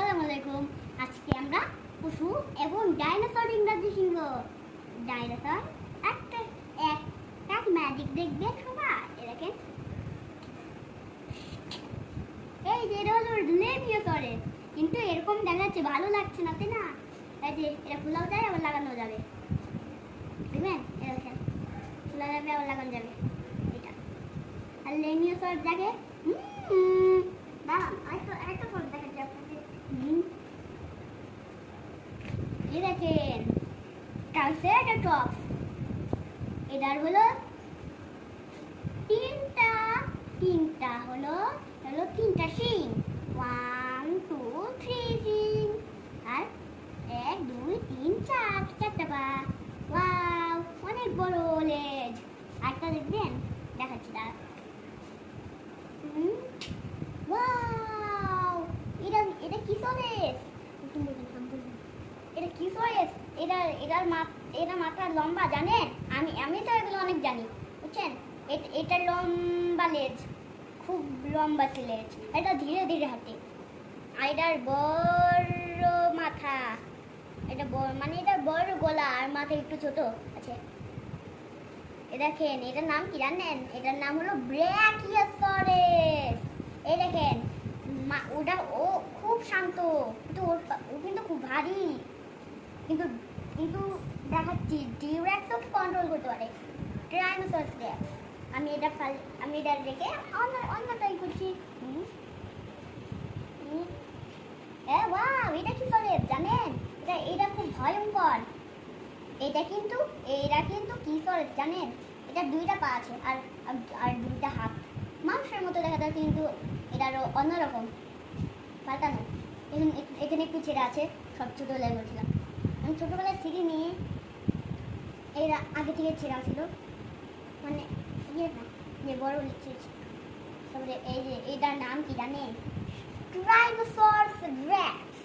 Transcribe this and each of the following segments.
আসসালামু আলাইকুম। আজকে আমরা পশু এবং ডাইনোসর ইংরেজি শিখব। ডাইনোসর একটা এক ম্যাজিক দেখবেন সবাই। দেখেন, এই যে এটা হলো লেভিওসরের, কিন্তু এরকম দেখাচ্ছে ভালো লাগছে না, তাই না? এই যে এটা খোলাও যায় আবার লাগানো যাবে, দেখবেন? এটা দেখেন, খোলা যাবে আবার লাগানো যাবে। এটা আর লেভিওসর দেখে দাঁড়ান, আরেকটা ফটো দেখাচ্ছি আপনাকে। এই দেখেন, ট্রাইসেরাটপস। এটার হলো তিনটা হলো তিনটা শিং। 1 2 3 শিং। আর 1 2 3 4 চারটা পা। ওয়াও, অনেক বড় লেজ। আরেকটা দেখবেন, দেখাচ্ছি দাঁড়া। ওয়াও, এটা কি সরেস? এটা কি সরেস? এটা মাথা লম্বা, জানেন? আমি তো এগুলো অনেক জানি, বুঝছেন? এটা লম্বা লেজ, খুব লম্বা লেজ। এটা ধীরে ধীরে হাঁটে। আর এটার বড় মাথা, এটা মানে এটার বড় গলা আর মাথা একটু ছোট আছে। দেখেন, এটার নাম কি জানেন? এটার নাম হলো ব্রাকিওসরেস। এই দেখেন, ও খুব শান্ত, কিন্তু ও কিন্তু খুব ভারী। কিন্তু কিন্তু দেখাচ্ছি, ডিরেক্ট কন্ট্রোল করতে পারে। টাইনোসরাস রেক্স। আমি এটা রেখে অন্যটাই করছি। ওয়াও, এটা কি করে জানেন? এটা খুব ভয়ঙ্কর। এরা কিন্তু কি করে জানেন? এটা 2টা পা আছে আর 2টা হাত। মানুষের মতো দেখা যায়, কিন্তু এটারও অন্যরকম, পাল্টানো। এখানে একটু ছেঁড়া আছে, সব ছোটবেলায় বলছিলাম। আমি ছোটবেলায় ছিঁড়ি নিয়ে, এরা আগে থেকে ছেঁড়া ছিল, মানে যে বড় ছিঁড়েছি। তারপরে এই যে এটার নাম কি জানেন? ট্রাইনোসরাস রেক্স।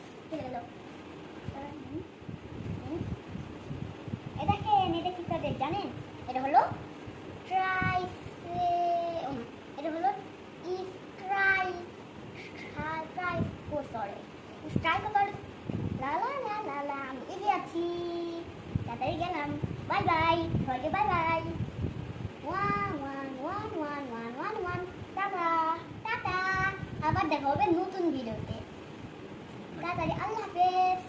এটা দেখেন, এটা কি করে জানেন? এটা হলো ট্রাইকোসরেস। লা লা লা লা লা, আমি এগিয়ে আছি, তাড়াতাড়ি গেলাম। বাই বাই, সবাইকে বাই বাই। 1 1 1 1 1 1 1, tata tata. আবার দেখা হবে নতুন ভিডিওতে। তাড়াতাড়ি, আল্লাহ হাফেজ।